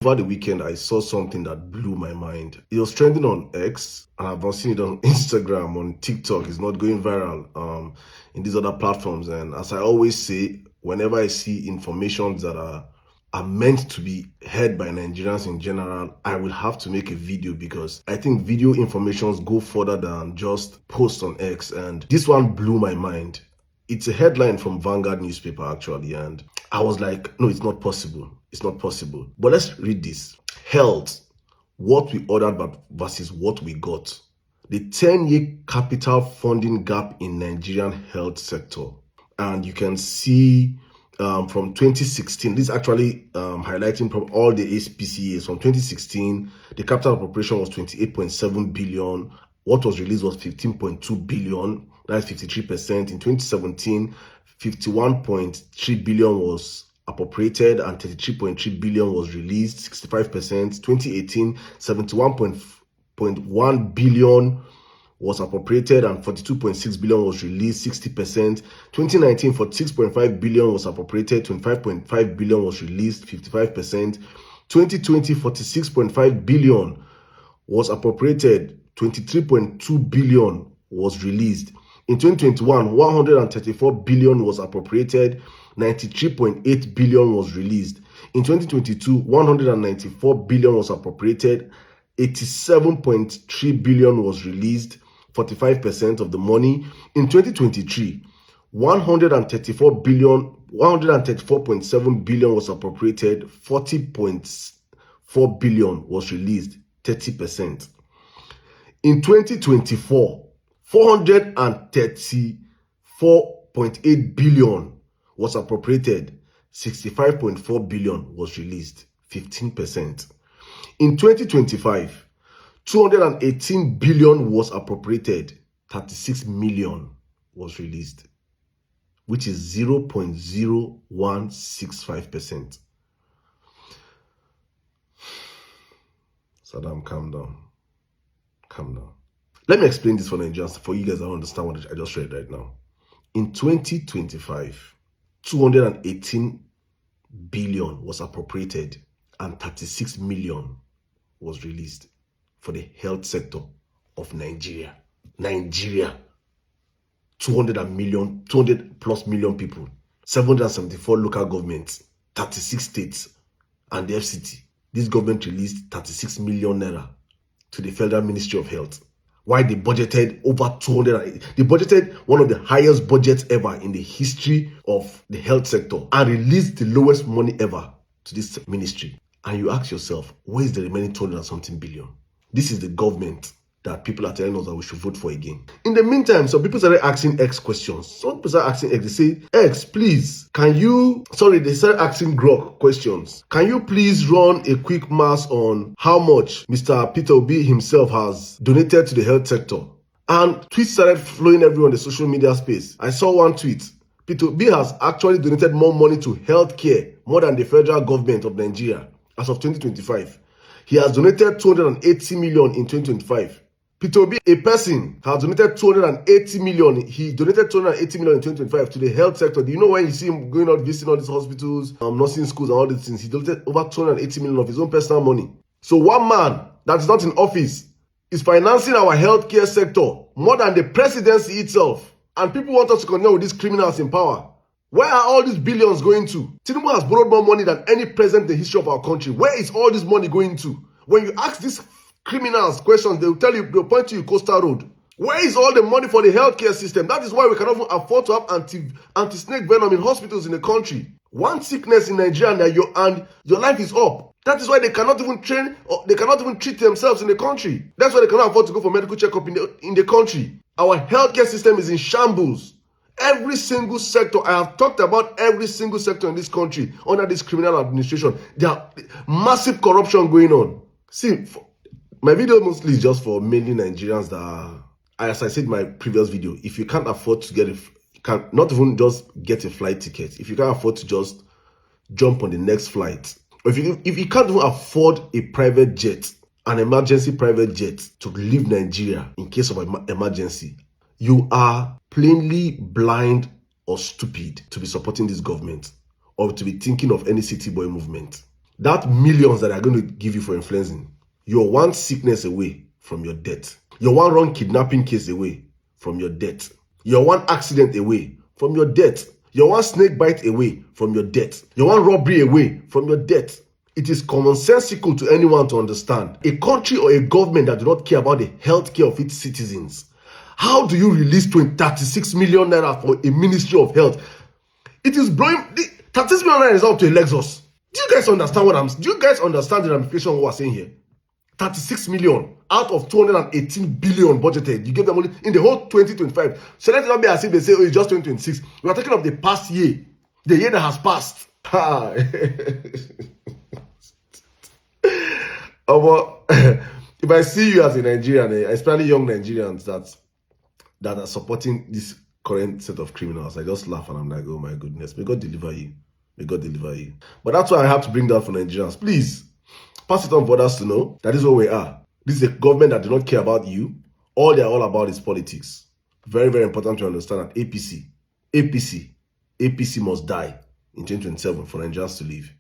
Over the weekend, I saw something that blew my mind. It was trending on X, and I've not seen it on Instagram, on TikTok. It's not going viral in these other platforms. And as I always say, whenever I see information that are meant to be heard by Nigerians in general, I will have to make a video because I think video informations go further than just posts on X. And this one blew my mind. It's a headline from Vanguard newspaper, actually, and I was like, no, it's not possible. It's not possible. But let's read this. Health, what we ordered versus what we got. The 10-year capital funding gap in Nigerian health sector. And you can see from 2016, this is actually highlighting from all the HPCAs. From 2016, the capital appropriation was 28.7 billion. What was released was 15.2 billion. That's 53%. In 2017, 51.3 billion was appropriated and 33.3 billion was released, 65%. 2018, 71.1 billion was appropriated and 42.6 billion was released, 60%. 2019, 46.5 billion was appropriated, 25.5 billion was released, 55%. 2020, 46.5 billion was appropriated, 23.2 billion was released. In 2021, 134 billion was appropriated, 93.8 billion was released. In 2022, 194 billion was appropriated, 87.3 billion was released, 45% of the money. In 2023, 134.7 billion was appropriated, 40.4 billion was released, 30%. In 2024, 434.8 billion was appropriated, 65.4 billion was released, 15%. In 2025, 218 billion was appropriated, 36 million was released, which is 0.0165%. Saddam, calm down. Calm down. Let me explain this for Nigerians, for you guys that don't understand what I just read right now. In 2025, 218 billion was appropriated and 36 million was released for the health sector of Nigeria. 200 plus million people, 774 local governments, 36 states, and the FCT. This government released 36 million naira to the Federal Ministry of Health. Why they budgeted over 200, they budgeted one of the highest budgets ever in the history of the health sector and released the lowest money ever to this ministry. And you ask yourself, where is the remaining 200 and something billion? This is the government that people are telling us that we should vote for again. In the meantime, some people started asking X questions. Some people started asking X. They say, X, please, they started asking Grok questions. Can you please run a quick math on how much Mr. Peter Obi himself has donated to the health sector? And tweets started flowing everywhere on the social media space. I saw one tweet. Peter Obi has actually donated more money to healthcare, more than the federal government of Nigeria as of 2025. He has donated 280 million in 2025. Peter Obi, a person, has donated 280 million. He donated 280 million in 2025 to the health sector. Do you know when you see him going out visiting all these hospitals, nursing schools and all these things? He donated over 280 million of his own personal money. So one man that is not in office is financing our healthcare sector more than the presidency itself. And people want us to continue with these criminals in power. Where are all these billions going to? Tinubu has borrowed more money than any president in the history of our country. Where is all this money going to? When you ask these criminals questions, they'll point to you Coastal Road. Where is all the money for the healthcare system? That is why we cannot even afford to have anti-snake venom in hospitals in the country. One sickness in Nigeria and your life is up. That is why they cannot even train, or they cannot even treat themselves in the country. That's why they cannot afford to go for medical checkup in the country. Our healthcare system is in shambles. Every single sector, I have talked about every single sector in this country under this criminal administration. There are massive corruption going on. See, my video mostly is just for mainly Nigerians that, as I said in my previous video, if you can't afford to not even just get a flight ticket, if you can't afford to just jump on the next flight, or if you can't even afford a private jet, an emergency private jet to leave Nigeria in case of an emergency, you are plainly blind or stupid to be supporting this government or to be thinking of any city boy movement. that millions that are going to give you for influencing, you're one sickness away from your death. You're one wrong kidnapping case away from your death. You're one accident away from your death. You're one snake bite away from your death. You're one robbery away from your death. It is commonsensical to anyone to understand. A country or a government that do not care about the health care of its citizens. How do you release 36 million naira for a Ministry of Health? It is blowing. 36 million naira is up to a Lexus. Do you guys understand do you guys understand the ramification of what we're saying here? 36 million out of 218 billion budgeted. You give them only in the whole 2025. So let it not be as if they say, oh, it's just 2026. We are talking of the past year, the year that has passed. If I see you as a Nigerian, especially young Nigerians that are supporting this current set of criminals, I just laugh and I'm like, oh my goodness, may God deliver you. May God deliver you. But that's why I have to bring that for Nigerians. Please, pass it on for others to know that is where we are. This is a government that do not care about you. All they're all about is politics. Very, very important to understand that APC must die in 2027 for Nigerians to live.